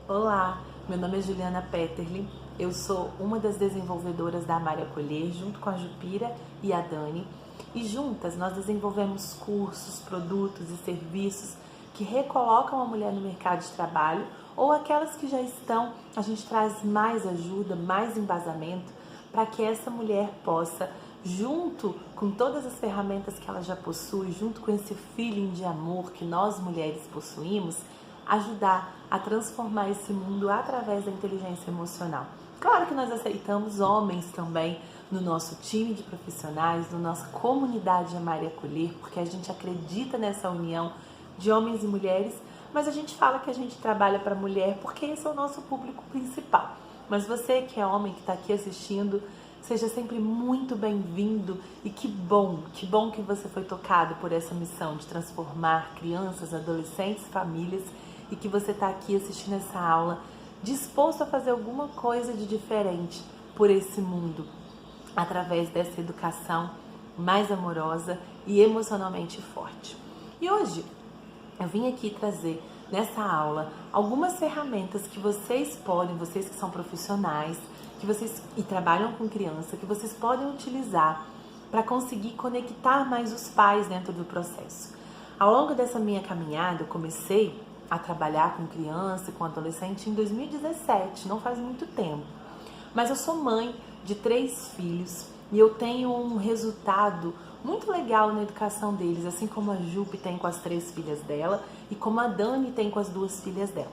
Olá, meu nome é Juliana Petterli, eu sou uma das desenvolvedoras da Amália Acolher, junto com a Jupira e a Dani, e juntas nós desenvolvemos cursos, produtos e serviços que recolocam a mulher no mercado de trabalho ou aquelas que já estão, a gente traz mais ajuda, mais embasamento para que essa mulher possa, junto com todas as ferramentas que ela já possui, junto com esse feeling de amor que nós mulheres possuímos, ajudar a transformar esse mundo através da inteligência emocional. Claro que nós aceitamos homens também no nosso time de profissionais, na nossa comunidade Amália Acolher, porque a gente acredita nessa união de homens e mulheres, mas a gente fala que a gente trabalha para mulher porque esse é o nosso público principal. Mas você que é homem, que está aqui assistindo, seja sempre muito bem-vindo e que bom que você foi tocado por essa missão de transformar crianças, adolescentes, famílias e que você está aqui assistindo essa aula disposto a fazer alguma coisa de diferente por esse mundo através dessa educação mais amorosa e emocionalmente forte. E hoje eu vim aqui trazer nessa aula algumas ferramentas que vocês podem, vocês que são profissionais, que vocês e trabalham com criança, que vocês podem utilizar para conseguir conectar mais os pais dentro do processo. Ao longo dessa minha caminhada, eu comecei a trabalhar com criança e com adolescente em 2017, não faz muito tempo. Mas eu sou mãe de 3 filhos e eu tenho um resultado muito legal na educação deles, assim como a Jupi tem com as 3 filhas dela e como a Dani tem com as 2 filhas dela.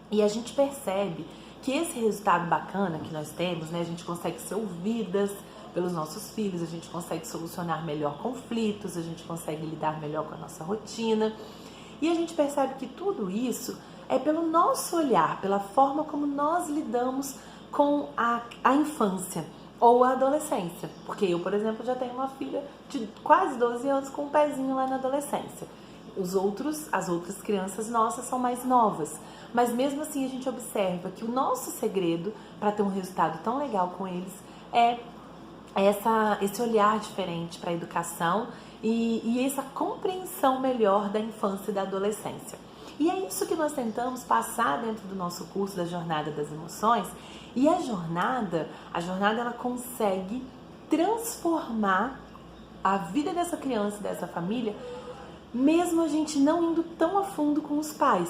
E a gente percebe que esse resultado bacana que nós temos, né, a gente consegue ser ouvidas pelos nossos filhos, a gente consegue solucionar melhor conflitos, a gente consegue lidar melhor com a nossa rotina. E a gente percebe que tudo isso é pelo nosso olhar, pela forma como nós lidamos com a infância ou a adolescência. Porque eu, por exemplo, já tenho uma filha de quase 12 anos com um pezinho lá na adolescência. As outras crianças nossas são mais novas. Mas mesmo assim a gente observa que o nosso segredo para ter um resultado tão legal com eles é esse olhar diferente para a educação e essa compreensão melhor da infância e da adolescência. E é isso que nós tentamos passar dentro do nosso curso da Jornada das Emoções. E a jornada ela consegue transformar a vida dessa criança, dessa família, mesmo a gente não indo tão a fundo com os pais.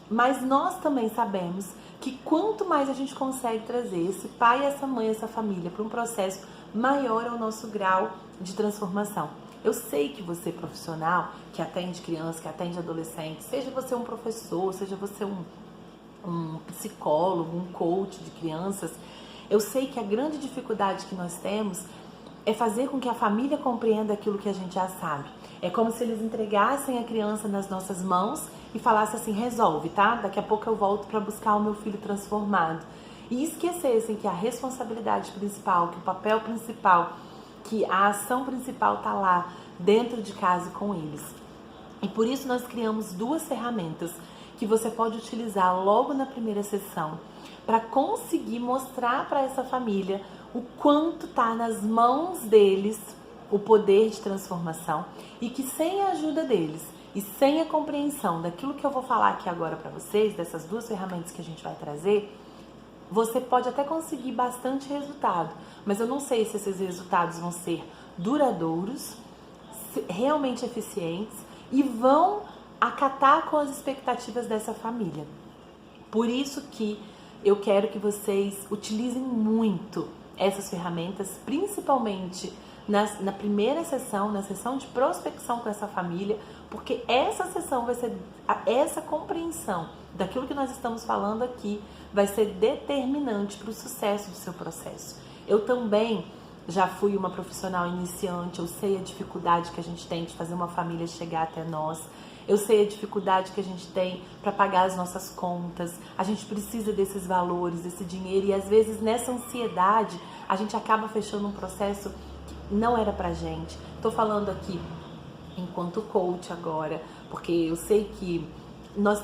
Mas nós também sabemos que quanto mais a gente consegue trazer esse pai, essa mãe, essa família para um processo maior é o nosso grau de transformação. Eu sei que você profissional, que atende criança, que atende adolescente, seja você um professor, seja você um psicólogo, um coach de crianças, eu sei que a grande dificuldade que nós temos é fazer com que a família compreenda aquilo que a gente já sabe. É como se eles entregassem a criança nas nossas mãos e falassem assim, resolve, tá? Daqui a pouco eu volto para buscar o meu filho transformado. E esquecessem que a responsabilidade principal, que o papel principal, que a ação principal está lá dentro de casa com eles. E por isso nós criamos 2 ferramentas que você pode utilizar logo na primeira sessão para conseguir mostrar para essa família o quanto está nas mãos deles o poder de transformação e que sem a ajuda deles e sem a compreensão daquilo que eu vou falar aqui agora para vocês, dessas 2 ferramentas que a gente vai trazer, você pode até conseguir bastante resultado, mas eu não sei se esses resultados vão ser duradouros, realmente eficientes e vão acatar com as expectativas dessa família. Por isso que eu quero que vocês utilizem muito essas ferramentas, principalmente na primeira sessão, na sessão de prospecção com essa família, porque essa sessão vai ser, essa compreensão daquilo que nós estamos falando aqui vai ser determinante para o sucesso do seu processo. Eu também já fui uma profissional iniciante, eu sei a dificuldade que a gente tem de fazer uma família chegar até nós, eu sei a dificuldade que a gente tem para pagar as nossas contas, a gente precisa desses valores, desse dinheiro e às vezes nessa ansiedade a gente acaba fechando um processo que não era pra gente. Tô falando aqui enquanto coach agora, porque eu sei que nós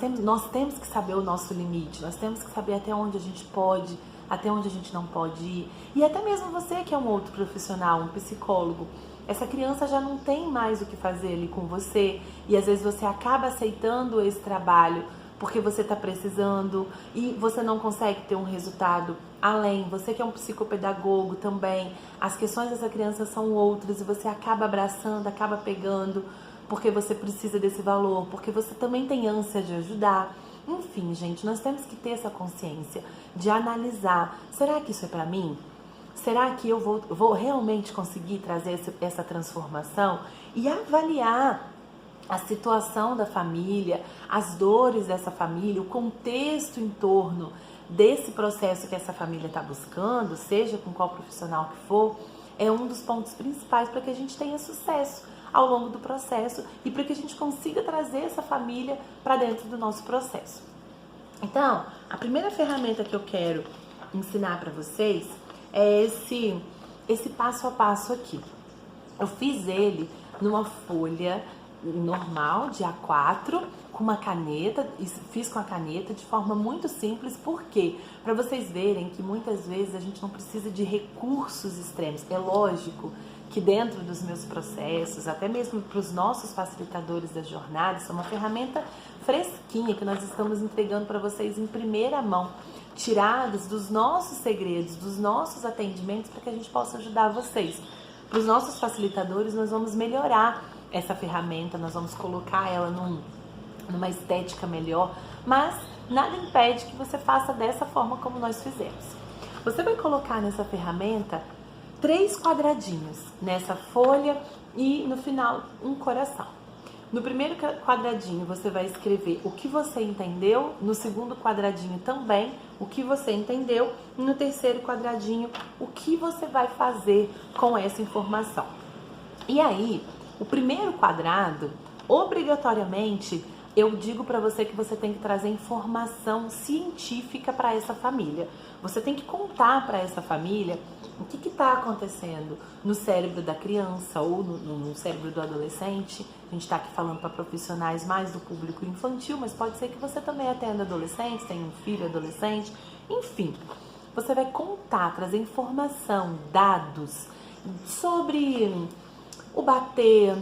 temos que saber o nosso limite, nós temos que saber até onde a gente pode, até onde a gente não pode ir. E até mesmo você que é um outro profissional, um psicólogo, essa criança já não tem mais o que fazer ali com você e às vezes você acaba aceitando esse trabalho porque você está precisando e você não consegue ter um resultado além. Você que é um psicopedagogo também, as questões dessa criança são outras e você acaba abraçando, acaba pegando, porque você precisa desse valor, porque você também tem ânsia de ajudar. Enfim, gente, nós temos que ter essa consciência de analisar, será que isso é para mim? Será que eu vou realmente conseguir trazer essa transformação? E avaliar a situação da família, as dores dessa família, o contexto em torno desse processo que essa família está buscando, seja com qual profissional que for, é um dos pontos principais para que a gente tenha sucesso ao longo do processo e para que a gente consiga trazer essa família para dentro do nosso processo. Então, a primeira ferramenta que eu quero ensinar para vocês é esse passo a passo aqui. Eu fiz ele numa folha normal de A4 com uma caneta, fiz com a caneta de forma muito simples, porque para vocês verem que muitas vezes a gente não precisa de recursos extremos. É lógico que dentro dos meus processos, até mesmo para os nossos facilitadores da jornada, isso é uma ferramenta fresquinha que nós estamos entregando para vocês em primeira mão, tiradas dos nossos segredos, dos nossos atendimentos, para que a gente possa ajudar vocês. Para os nossos facilitadores, nós vamos melhorar essa ferramenta, nós vamos colocar ela numa estética melhor, mas nada impede que você faça dessa forma como nós fizemos. Você vai colocar nessa ferramenta 3 quadradinhos nessa folha e no final um coração. No primeiro quadradinho você vai escrever o que você entendeu, no segundo quadradinho também o que você entendeu e no terceiro quadradinho o que você vai fazer com essa informação. E aí, o primeiro quadrado, obrigatoriamente, eu digo para você que você tem que trazer informação científica para essa família. Você tem que contar para essa família o que está acontecendo no cérebro da criança ou no cérebro do adolescente. A gente está aqui falando para profissionais mais do público infantil, mas pode ser que você também atenda adolescentes, tem um filho adolescente. Enfim, você vai contar, trazer informação, dados sobre o bater,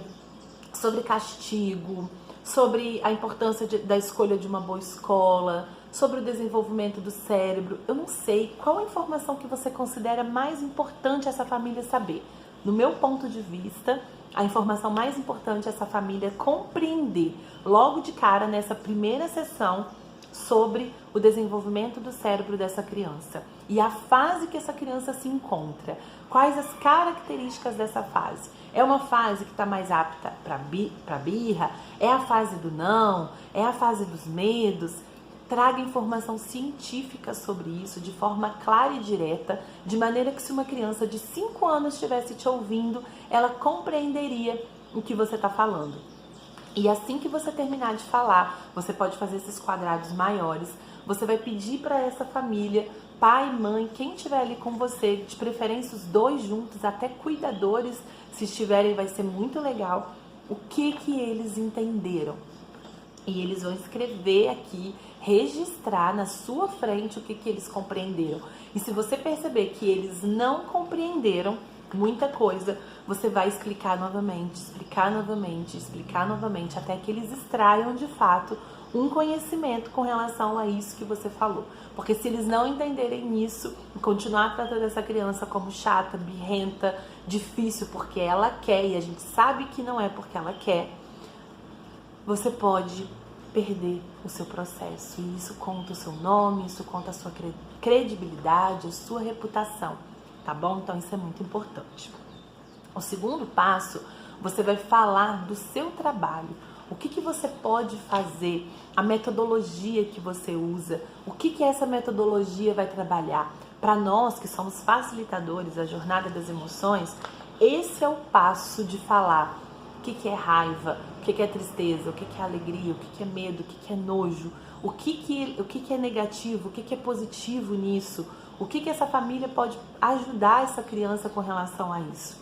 sobre castigo, sobre a importância da escolha de uma boa escola, sobre o desenvolvimento do cérebro. Eu não sei qual a informação que você considera mais importante essa família saber. No meu ponto de vista, a informação mais importante é essa família compreender logo de cara nessa primeira sessão sobre o desenvolvimento do cérebro dessa criança e a fase que essa criança se encontra. Quais as características dessa fase? É uma fase que está mais apta para birra? É a fase do não? É a fase dos medos? Traga informação científica sobre isso de forma clara e direta, de maneira que se uma criança de 5 anos estivesse te ouvindo, ela compreenderia o que você está falando. E assim que você terminar de falar, você pode fazer esses quadrados maiores, você vai pedir para essa família, pai, mãe, quem estiver ali com você, de preferência os 2 juntos, até cuidadores, se estiverem vai ser muito legal, o que eles entenderam. E eles vão escrever aqui, registrar na sua frente o que eles compreenderam. E se você perceber que eles não compreenderam muita coisa, você vai explicar novamente, até que eles extraiam de fato um conhecimento com relação a isso que você falou. Porque se eles não entenderem isso e continuar tratando essa criança como chata, birrenta, difícil porque ela quer, e a gente sabe que não é porque ela quer, você pode perder o seu processo. E isso conta o seu nome, isso conta a sua credibilidade, a sua reputação, tá bom? Então isso é muito importante. O segundo passo, você vai falar do seu trabalho. O que você pode fazer, a metodologia que você usa, o que essa metodologia vai trabalhar. Para nós que somos facilitadores da jornada das emoções, esse é o passo de falar o que é raiva, o que é tristeza, o que é alegria, o que é medo, o que é nojo, o que é negativo, o que é positivo nisso, o que essa família pode ajudar essa criança com relação a isso.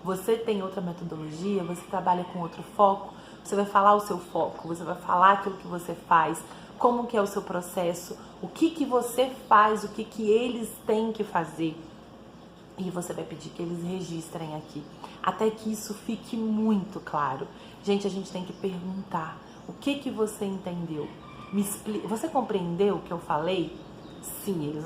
Você tem outra metodologia, você trabalha com outro foco, você vai falar o seu foco, você vai falar aquilo que você faz, como que é o seu processo, o que você faz, o que eles têm que fazer. E você vai pedir que eles registrem aqui, até que isso fique muito claro. Gente, a gente tem que perguntar, o que você entendeu? Você compreendeu o que eu falei? Sim,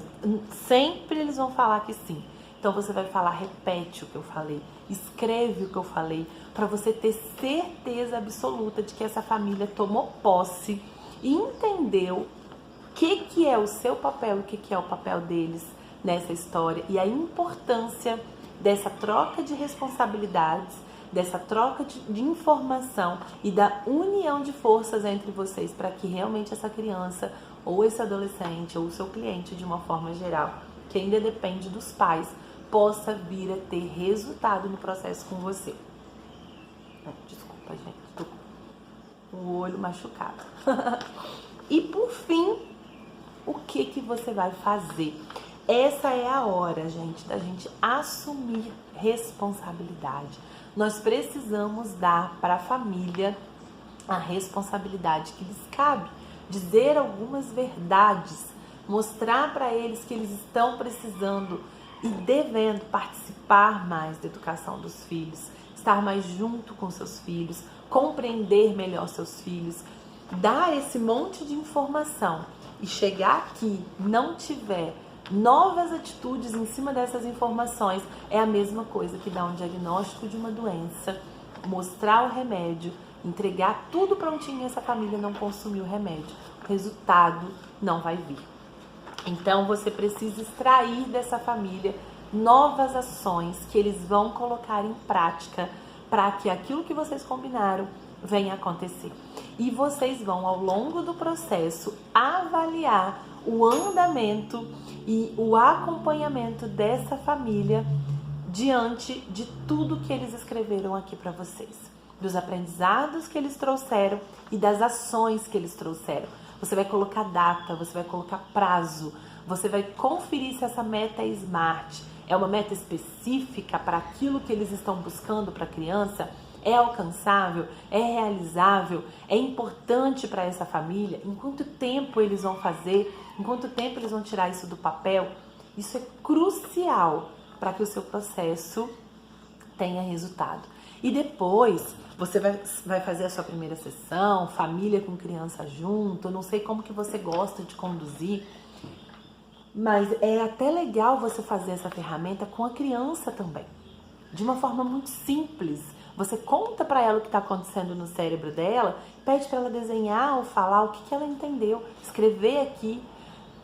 sempre eles vão falar que sim. Então você vai falar, repete o que eu falei, escreve o que eu falei, para você ter certeza absoluta de que essa família tomou posse e entendeu o que é o seu papel e o que é o papel deles nessa história e a importância dessa troca de responsabilidades, dessa troca de informação e da união de forças entre vocês para que realmente essa criança ou esse adolescente ou o seu cliente, de uma forma geral, que ainda depende dos pais, possa vir a ter resultado no processo com você. Desculpa, gente, tô com o olho machucado. E por fim, o que você vai fazer? Essa é a hora, gente, da gente assumir responsabilidade. Nós precisamos dar para a família a responsabilidade que lhes cabe, dizer algumas verdades, mostrar para eles que eles estão precisando e devendo participar mais da educação dos filhos, estar mais junto com seus filhos, compreender melhor seus filhos, dar esse monte de informação e chegar aqui, não tiver novas atitudes em cima dessas informações, é a mesma coisa que dar um diagnóstico de uma doença, mostrar o remédio, entregar tudo prontinho e essa família não consumir o remédio. O resultado não vai vir. Então você precisa extrair dessa família novas ações que eles vão colocar em prática para que aquilo que vocês combinaram venha acontecer. E vocês vão, ao longo do processo, avaliar o andamento e o acompanhamento dessa família diante de tudo que eles escreveram aqui para vocês, dos aprendizados que eles trouxeram e das ações que eles trouxeram. Você vai colocar data, você vai colocar prazo, você vai conferir se essa meta é SMART, é uma meta específica para aquilo que eles estão buscando para a criança, é alcançável, é realizável, é importante para essa família, em quanto tempo eles vão fazer, em quanto tempo eles vão tirar isso do papel. Isso é crucial para que o seu processo tenha resultado. E depois você vai fazer a sua primeira sessão, família com criança junto, eu não sei como que você gosta de conduzir, mas é até legal você fazer essa ferramenta com a criança também, de uma forma muito simples. Você conta para ela o que está acontecendo no cérebro dela, pede para ela desenhar ou falar o que ela entendeu, escrever aqui.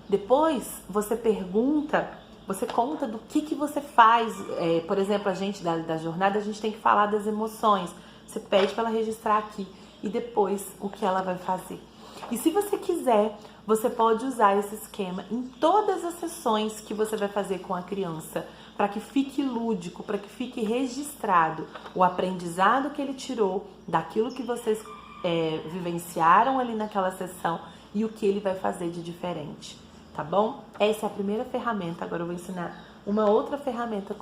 Depois você pergunta, você conta do que você faz. Por exemplo, a gente da jornada, a gente tem que falar das emoções. Você pede para ela registrar aqui e depois o que ela vai fazer. E se você quiser, você pode usar esse esquema em todas as sessões que você vai fazer com a criança, para que fique lúdico, para que fique registrado o aprendizado que ele tirou daquilo que vocês vivenciaram ali naquela sessão e o que ele vai fazer de diferente, tá bom? Essa é a primeira ferramenta. Agora eu vou ensinar uma outra ferramenta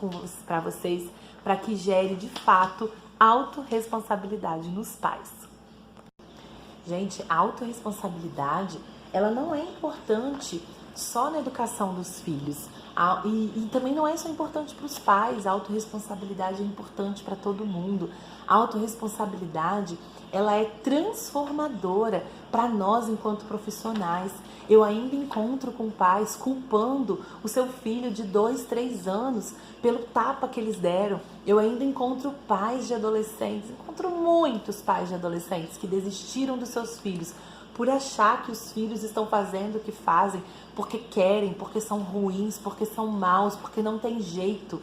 para vocês, para que gere de fato autorresponsabilidade nos pais. Gente, a autorresponsabilidade, ela não é importante só na educação dos filhos. E também não é só importante para os pais. A autorresponsabilidade é importante para todo mundo. A autorresponsabilidade, ela é transformadora para nós enquanto profissionais. Eu ainda encontro com pais culpando o seu filho de 2, 3 anos pelo tapa que eles deram. Eu ainda encontro pais de adolescentes, encontro muitos pais de adolescentes que desistiram dos seus filhos por achar que os filhos estão fazendo o que fazem porque querem, porque são ruins, porque são maus, porque não tem jeito.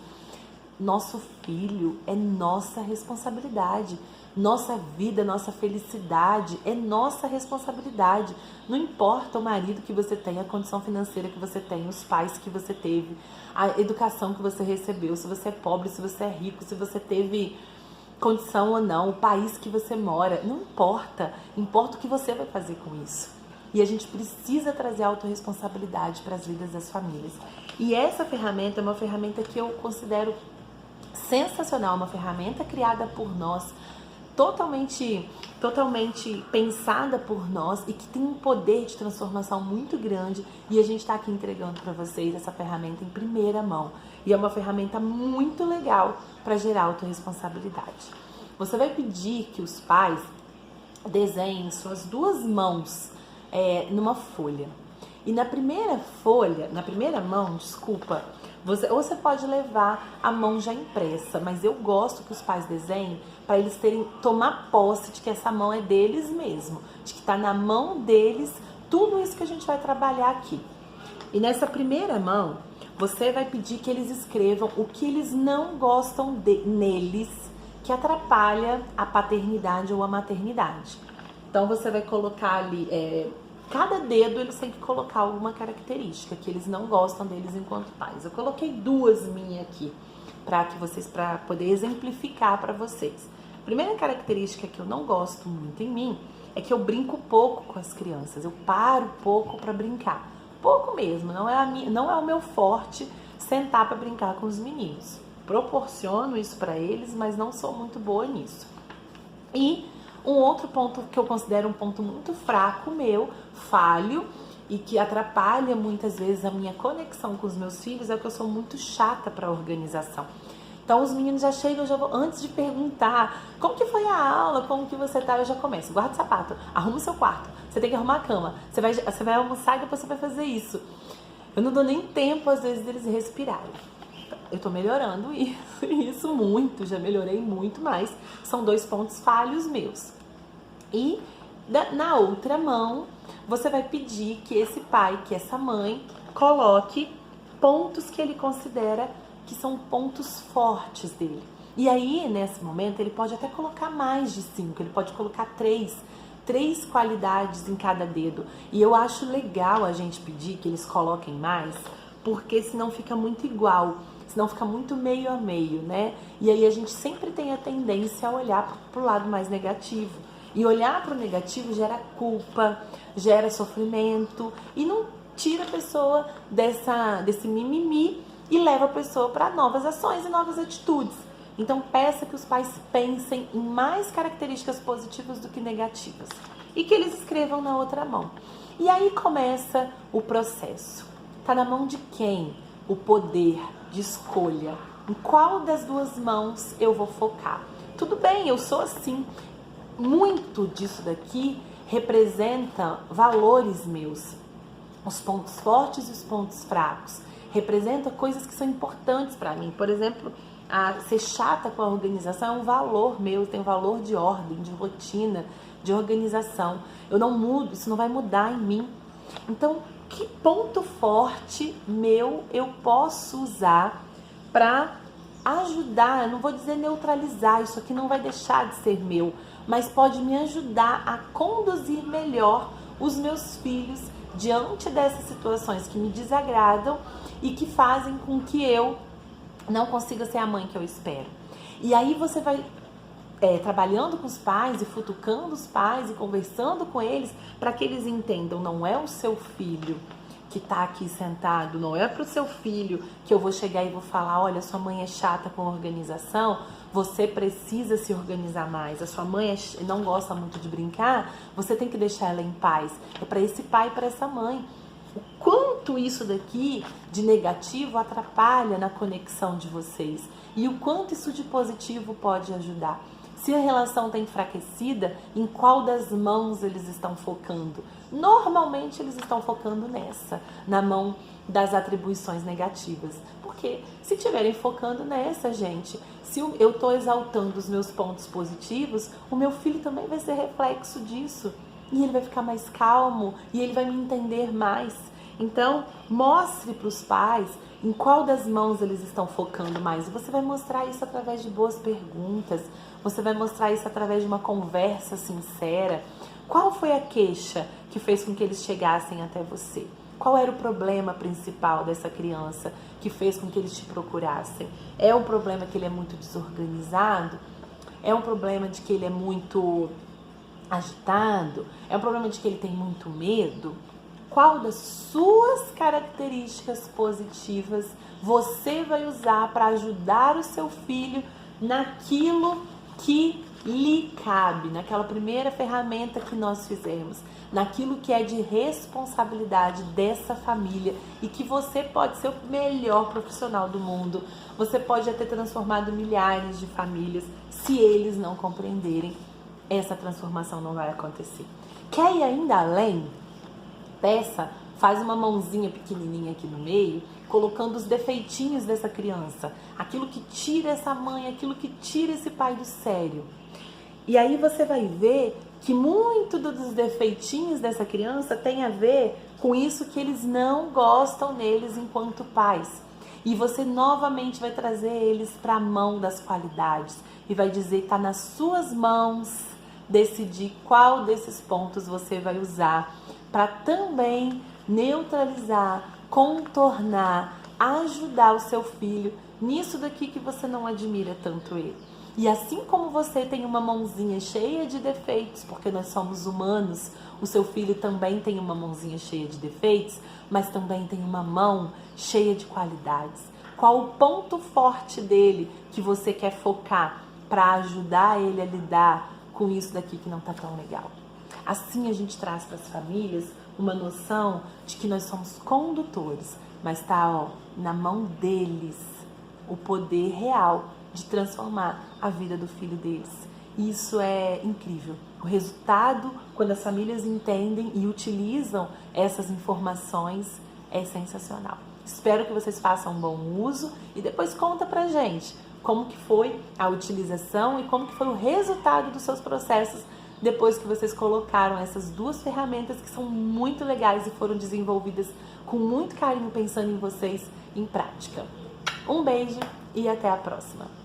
Nosso filho é nossa responsabilidade. Nossa vida, nossa felicidade é nossa responsabilidade. Não importa o marido que você tem, a condição financeira que você tem, os pais que você teve, a educação que você recebeu, se você é pobre, se você é rico, se você teve condição ou não, o país que você mora, não importa. Importa o que você vai fazer com isso. E a gente precisa trazer autorresponsabilidade para as vidas das famílias. E essa ferramenta é uma ferramenta que eu considero sensacional, uma ferramenta criada por nós, totalmente pensada por nós e que tem um poder de transformação muito grande, e a gente está aqui entregando para vocês essa ferramenta em primeira mão. E é uma ferramenta muito legal para gerar autorresponsabilidade. Você vai pedir que os pais desenhem suas 2 mãos numa folha. E na primeira folha, na primeira mão, desculpa, você pode levar a mão já impressa, mas eu gosto que os pais desenhem para eles tomar posse de que essa mão é deles mesmo, de que está na mão deles tudo isso que a gente vai trabalhar aqui. E nessa primeira mão, você vai pedir que eles escrevam o que eles não gostam neles, que atrapalha a paternidade ou a maternidade. Então você vai colocar ali, cada dedo eles têm que colocar alguma característica que eles não gostam deles enquanto pais. Eu coloquei 2 minhas aqui para poder exemplificar para vocês. A primeira característica que eu não gosto muito em mim é que eu brinco pouco com as crianças. Eu paro pouco para brincar, pouco mesmo. Não é o meu forte sentar para brincar com os meninos. Proporciono isso para eles, mas não sou muito boa nisso. E um outro ponto que eu considero um ponto muito fraco meu, falho, e que atrapalha muitas vezes a minha conexão com os meus filhos, é que eu sou muito chata para organização. Então os meninos já chegam, antes de perguntar como que foi a aula, como que você tá, eu já começo. Guarda o sapato, arruma o seu quarto, você tem que arrumar a cama, você vai almoçar e depois você vai fazer isso. Eu não dou nem tempo às vezes deles respirarem. Eu tô melhorando isso muito, já melhorei muito, mas são 2 pontos falhos meus. E na outra mão, você vai pedir que esse pai, que essa mãe, coloque pontos que ele considera que são pontos fortes dele. E aí, nesse momento, ele pode até colocar mais de 5, ele pode colocar 3 qualidades em cada dedo. E eu acho legal a gente pedir que eles coloquem mais, porque senão fica muito igual. Senão fica muito meio a meio, né? E aí a gente sempre tem a tendência a olhar pro lado mais negativo. E olhar pro negativo gera culpa, gera sofrimento e não tira a pessoa desse mimimi e leva a pessoa para novas ações e novas atitudes. Então peça que os pais pensem em mais características positivas do que negativas e que eles escrevam na outra mão. E aí começa o processo. Tá na mão de quem? O poder de escolha. Em qual das 2 mãos eu vou focar? Tudo bem, eu sou assim. Muito disso daqui representa valores meus. Os pontos fortes e os pontos fracos. Representa coisas que são importantes para mim. Por exemplo, ser chata com a organização é um valor meu. Tem um valor de ordem, de rotina, de organização. Eu não mudo, isso não vai mudar em mim. Então, que ponto forte meu eu posso usar para ajudar, eu não vou dizer neutralizar, isso aqui não vai deixar de ser meu, mas pode me ajudar a conduzir melhor os meus filhos diante dessas situações que me desagradam e que fazem com que eu não consiga ser a mãe que eu espero. E aí você vai trabalhando com os pais e futucando os pais e conversando com eles para que eles entendam, não é o seu filho que está aqui sentado, não é para o seu filho que eu vou chegar e vou falar, olha, sua mãe é chata com organização, você precisa se organizar mais, a sua mãe não gosta muito de brincar, você tem que deixar ela em paz. É para esse pai e para essa mãe. O quanto isso daqui de negativo atrapalha na conexão de vocês e o quanto isso de positivo pode ajudar. Se a relação está enfraquecida, em qual das mãos eles estão focando? Normalmente eles estão focando na mão das atribuições negativas. Porque se estiverem focando nessa, gente, se eu estou exaltando os meus pontos positivos, o meu filho também vai ser reflexo disso. E ele vai ficar mais calmo e ele vai me entender mais. Então, mostre para os pais em qual das mãos eles estão focando mais. E você vai mostrar isso através de boas perguntas. Você vai mostrar isso através de uma conversa sincera. Qual foi a queixa que fez com que eles chegassem até você? Qual era o problema principal dessa criança que fez com que eles te procurassem? É um problema que ele é muito desorganizado? É um problema de que ele é muito agitado? É um problema de que ele tem muito medo? Qual das suas características positivas você vai usar para ajudar o seu filho naquilo que lhe cabe, naquela primeira ferramenta que nós fizemos, naquilo que é de responsabilidade dessa família e que você pode ser o melhor profissional do mundo, você pode até ter transformado milhares de famílias. Se eles não compreenderem, essa transformação não vai acontecer. Quer ir ainda além? peça, faz uma mãozinha pequenininha aqui no meio, colocando os defeitinhos dessa criança, aquilo que tira essa mãe, aquilo que tira esse pai do sério. E aí você vai ver que muito dos defeitinhos dessa criança tem a ver com isso que eles não gostam neles enquanto pais. E você novamente vai trazer eles para a mão das qualidades e vai dizer, tá nas suas mãos decidir qual desses pontos você vai usar para também neutralizar, contornar, ajudar o seu filho nisso daqui que você não admira tanto ele. E assim como você tem uma mãozinha cheia de defeitos, porque nós somos humanos, o seu filho também tem uma mãozinha cheia de defeitos, mas também tem uma mão cheia de qualidades. Qual o ponto forte dele que você quer focar para ajudar ele a lidar com isso daqui que não está tão legal? Assim a gente traz para as famílias uma noção de que nós somos condutores, mas está na mão deles o poder real de transformar a vida do filho deles. Isso é incrível. O resultado, quando as famílias entendem e utilizam essas informações, é sensacional. Espero que vocês façam um bom uso e depois conta pra gente como que foi a utilização e como que foi o resultado dos seus processos depois que vocês colocaram essas duas ferramentas que são muito legais e foram desenvolvidas com muito carinho pensando em vocês em prática. Um beijo e até a próxima!